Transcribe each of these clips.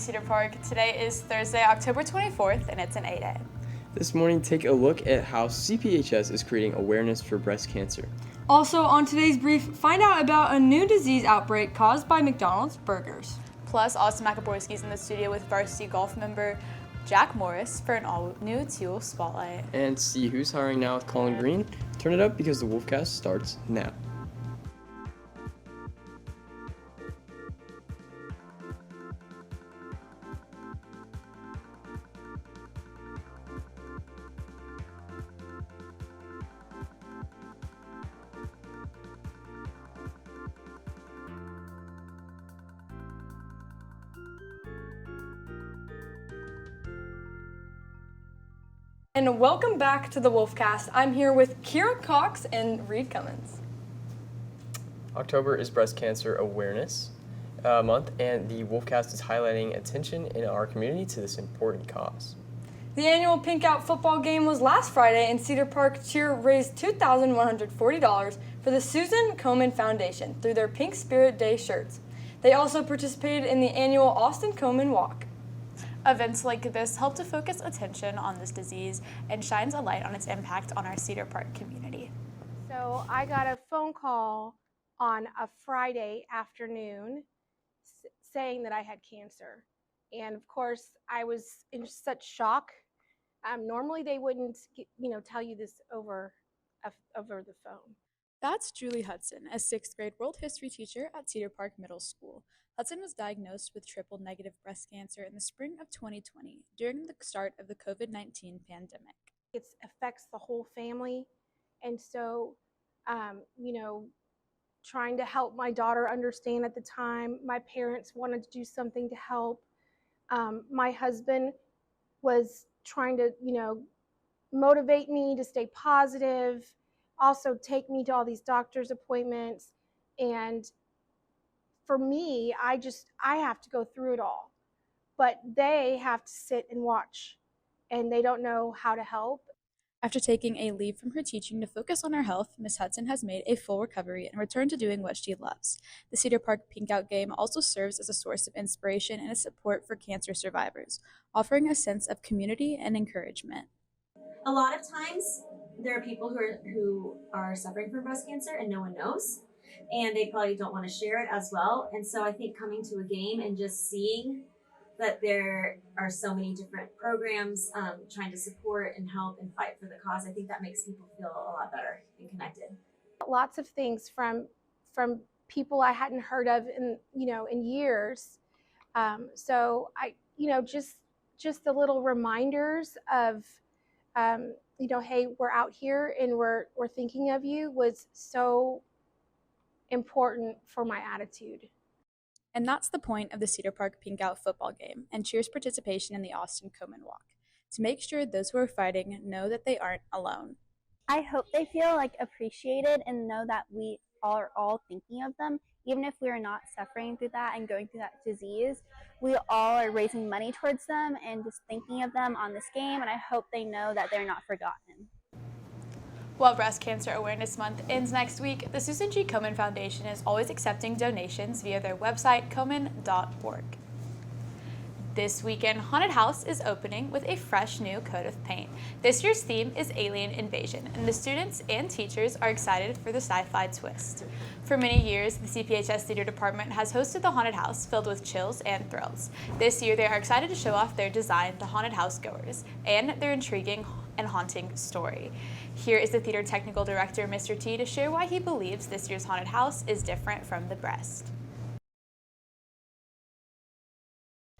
Cedar Park. Today is Thursday, October 24th, and it's an 8 a.m. This morning, take a look at how CPHS is creating awareness for breast cancer. Also, on today's brief, find out about a new disease outbreak caused by McDonald's burgers. Plus, Austin McAborski's in the studio with varsity golf member Jack Morris for an all-new Teal Spotlight. And see who's hiring now with Colin Green. Turn it up because the Wolfcast starts now. And welcome back to the Wolfcast. I'm here with Kira Cox and Reed Cummins. October is Breast Cancer Awareness Month, and the Wolfcast is highlighting attention in our community to this important cause. The annual Pink Out football game was last Friday, and Cedar Park Cheer raised $2,140 for the Susan Komen Foundation through their Pink Spirit Day shirts. They also participated in the annual Austin Komen Walk. Events like this help to focus attention on this disease and shines a light on its impact on our Cedar Park community. So I got a phone call on a Friday afternoon saying that I had cancer. And of course, I was in such shock. Normally they wouldn't, tell you this over the phone. That's Julie Hudson, a 6th grade world history teacher at Cedar Park Middle School. Hudson was diagnosed with triple-negative breast cancer in the spring of 2020 during the start of the COVID-19 pandemic. It affects the whole family. And so, trying to help my daughter understand at the time, my parents wanted to do something to help. My husband was trying to, motivate me to stay positive, also take me to all these doctor's appointments. And for me, I have to go through it all, but they have to sit and watch, and they don't know how to help. After taking a leave from her teaching to focus on her health, Ms. Hudson has made a full recovery and returned to doing what she loves. The Cedar Park Pink Out game also serves as a source of inspiration and a support for cancer survivors, offering a sense of community and encouragement. A lot of times, there are people who are suffering from breast cancer and no one knows, and they probably don't want to share it as well. And so I think coming to a game and just seeing that there are so many different programs trying to support and help and fight for the cause, I think that makes people feel a lot better and connected. Lots of things from people I hadn't heard of in years. So I just the little reminders of hey, we're out here and we're thinking of you was so important for my attitude. And that's the point of the Cedar Park Pink Out football game and Cheer's participation in the Austin Komen Walk, to make sure those who are fighting know that they aren't alone. I hope they feel appreciated and know that we are all thinking of them. Even if we are not suffering through that and going through that disease, we all are raising money towards them and just thinking of them on this game, and I hope they know that they're not forgotten. While Breast Cancer Awareness Month ends next week, the Susan G. Komen Foundation is always accepting donations via their website, komen.org. This weekend, Haunted House is opening with a fresh new coat of paint. This year's theme is Alien Invasion, and the students and teachers are excited for the sci-fi twist. For many years, the CPHS Theater Department has hosted the Haunted House, filled with chills and thrills. This year, they are excited to show off their design to Haunted House goers and their intriguing and haunting story. Here is the theater technical director, Mr. T, to share why he believes this year's Haunted House is different from the rest.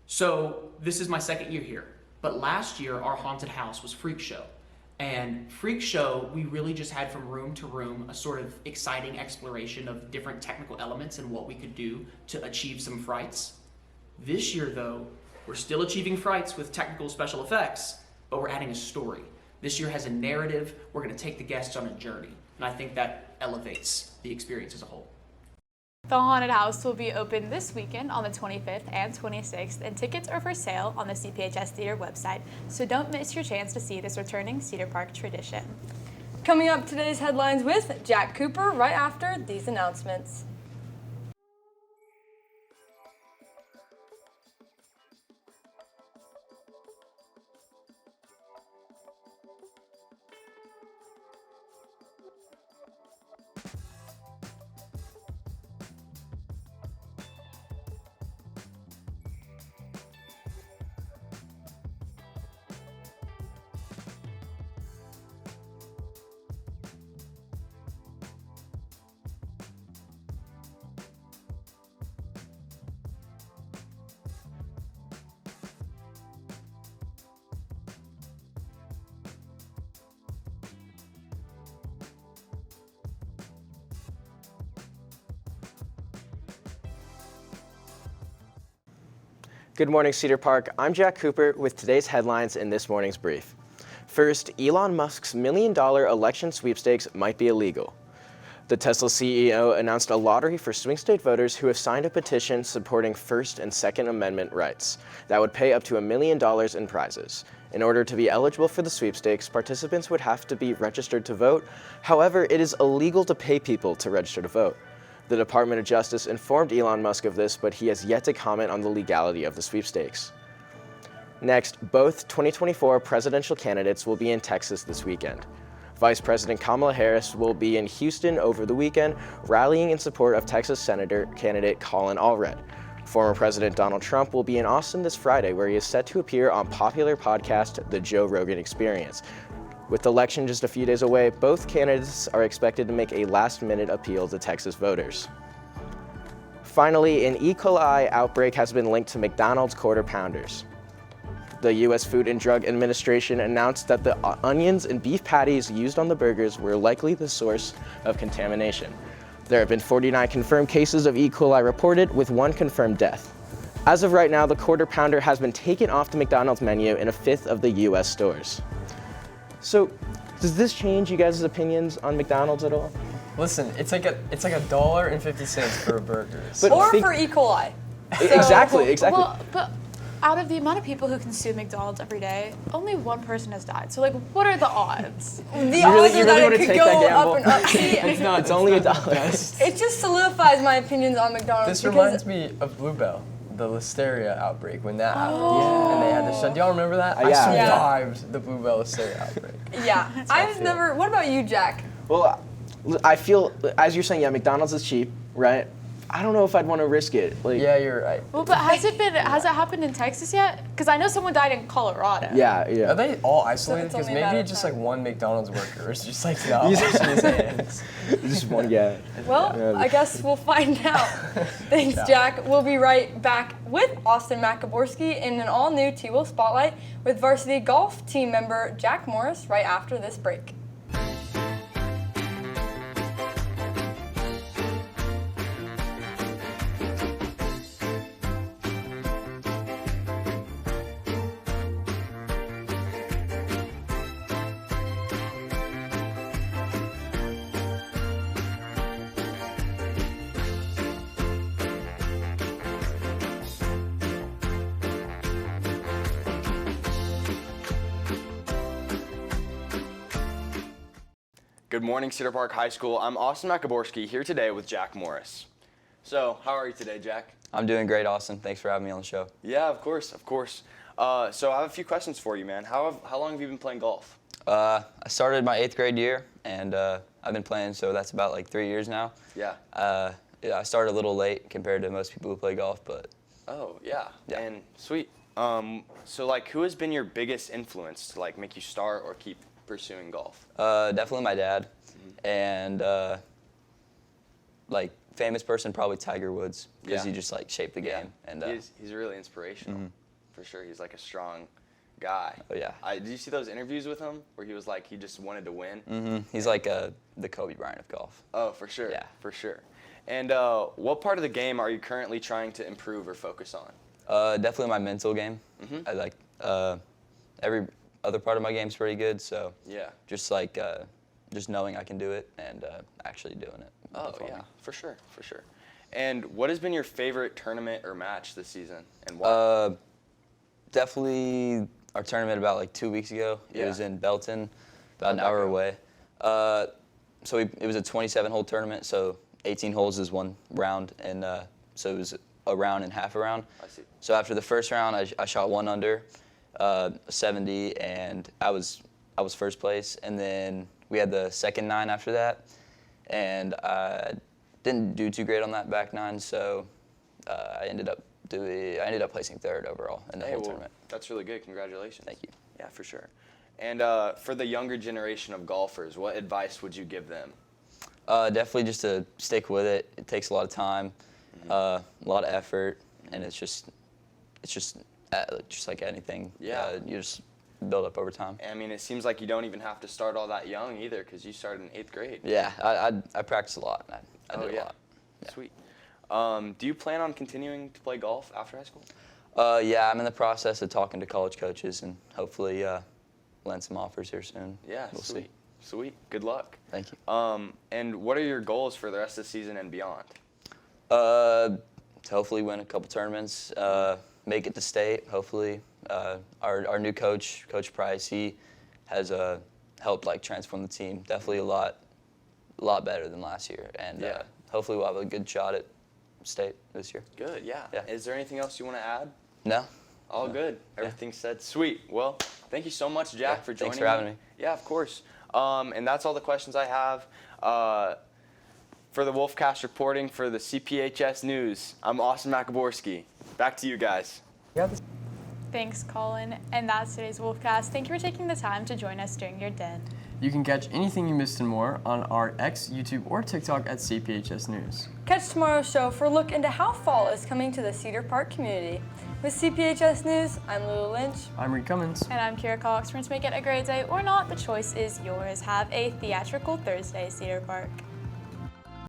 So this is my second year here, but last year our haunted house was Freak Show. And Freak Show, we really just had from room to room a sort of exciting exploration of different technical elements and what we could do to achieve some frights. This year though, we're still achieving frights with technical special effects, but we're adding a story. This year has a narrative. We're going to take the guests on a journey, and I think that elevates the experience as a whole. The Haunted House will be open this weekend on the 25th and 26th, and tickets are for sale on the CPHS Theater website, so don't miss your chance to see this returning Cedar Park tradition. Coming up, today's headlines with Jack Cooper right after these announcements. Good morning, Cedar Park. I'm Jack Cooper with today's headlines in this morning's brief. First, Elon Musk's $1 million election sweepstakes might be illegal. The Tesla CEO announced a lottery for swing state voters who have signed a petition supporting First and Second Amendment rights that would pay up to $1 million in prizes. In order to be eligible for the sweepstakes, participants would have to be registered to vote. However, it is illegal to pay people to register to vote. The Department of Justice informed Elon Musk of this, but he has yet to comment on the legality of the sweepstakes. Next, both 2024 presidential candidates will be in Texas this weekend. Vice President Kamala Harris will be in Houston over the weekend, rallying in support of Texas Senator candidate Colin Allred. Former President Donald Trump will be in Austin this Friday, where he is set to appear on popular podcast The Joe Rogan Experience. With the election just a few days away, both candidates are expected to make a last-minute appeal to Texas voters. Finally, an E. coli outbreak has been linked to McDonald's Quarter Pounders. The U.S. Food and Drug Administration announced that the onions and beef patties used on the burgers were likely the source of contamination. There have been 49 confirmed cases of E. coli reported, with 1 confirmed death. As of right now, the Quarter Pounder has been taken off the McDonald's menu in a fifth of the U.S. stores. So, does this change you guys' opinions on McDonald's at all? Listen, it's like $1.50 for a burger. But Or think- for E. coli. Exactly. Well, but out of the amount of people who consume McDonald's every day, only 1 person has died. So, like, what are the odds? The You odds really are that wanna it could take go that gamble? up and up. See, It's only $1. it just solidifies my opinions on McDonald's. This because reminds me of Bluebell, the Listeria outbreak when that happened. And they had to shut. Do y'all remember that? I Yeah. survived the Bluebell Listeria outbreak. Yeah, I've never. What about you, Jack? Well, I feel, as you're saying, yeah, McDonald's is cheap, right? I don't know if I'd want to risk it. Like, Yeah, you're right. Well, but has it happened in Texas yet? Because I know someone died in Colorado. Yeah. Are they all isolated? it's Because only a matter maybe of just time. like one McDonald's worker is just like not washing his hands. Just one guy. Well, I guess we'll find out. Thanks, Jack. We'll be right back with Austin Makaborski in an all-new T-Will Spotlight with varsity golf team member Jack Morris right after this break. Good morning, Cedar Park High School. I'm Austin Makaborski here today with Jack Morris. So, how are you today, Jack? I'm doing great, Austin. Thanks for having me on the show. Yeah, of course. So I have a few questions for you, man. How long have you been playing golf? I started my 8th grade year, and I've been playing, so that's about like 3 years now. Yeah. I started a little late compared to most people who play golf, but Oh, yeah. Yeah. And sweet. So like, who has been your biggest influence to like make you start or keep pursuing golf? definitely my dad, and like famous person probably Tiger Woods, because Yeah. he just like shaped the game. And He's really inspirational, for sure. He's like a strong guy. oh yeah, Did you see those interviews with him where he was like he just wanted to win? he's like the Kobe Bryant of golf. Oh, for sure. Yeah. For sure. And what part of the game are you currently trying to improve or focus on? Definitely my mental game. I like every other part of my game's pretty good, so Yeah. just like just knowing I can do it and actually doing it. Oh, performing. yeah. For sure. For sure. And what has been your favorite tournament or match this season, and why? Definitely our tournament about like 2 weeks ago. Yeah. It was in Belton, about an How'd that hour go? away. So it was a 27-hole tournament, so 18 holes is one round, and so it was a round and half a round. I see. So after the first round, I shot 1 under, 70, and I was first place. And then we had the second 9 after that, and I didn't do too great on that back 9, so I ended up placing 3rd overall in the Hey, whole well, tournament. that's really good. Congratulations. Thank you. Yeah, for sure. And for the younger generation of golfers, what advice would you give them? Definitely just to stick with it. It takes a lot of time, a lot of effort, and it's just like anything. Yeah. You just build up over time. I mean, it seems like you don't even have to start all that young either, because you started in 8th grade. Yeah, I practice a lot. And I Oh, did yeah. a lot. Yeah. Sweet. Do you plan on continuing to play golf after high school? Yeah, I'm in the process of talking to college coaches and hopefully land some offers here soon. Yeah, we'll sweet. see. Sweet. Good luck. Thank you. And what are your goals for the rest of the season and beyond? To hopefully win a couple tournaments, make it to state. Hopefully, our new coach, Coach Price, he has helped like transform the team. Definitely a lot better than last year, and hopefully we'll have a good shot at state this year. Good. Yeah. Yeah. Is there anything else you want to add? No. All good. Everything's said. Sweet. Well, thank you so much, Jack, Yeah, for joining thanks for having me. Yeah, of course. And that's all the questions I have. For the Wolfcast reporting for the CPHS News, I'm Austin Makaborski. Back to you guys. Thanks, Colin. And that's today's Wolfcast. Thank you for taking the time to join us during your den. You can catch anything you missed and more on our X, YouTube, or TikTok at CPHS News. Catch tomorrow's show for a look into how fall is coming to the Cedar Park community. With CPHS News, I'm Lulu Lynch. I'm Reed Cummins. And I'm Kira Cox. Friends, make it a great day or not. The choice is yours. Have a theatrical Thursday, Cedar Park.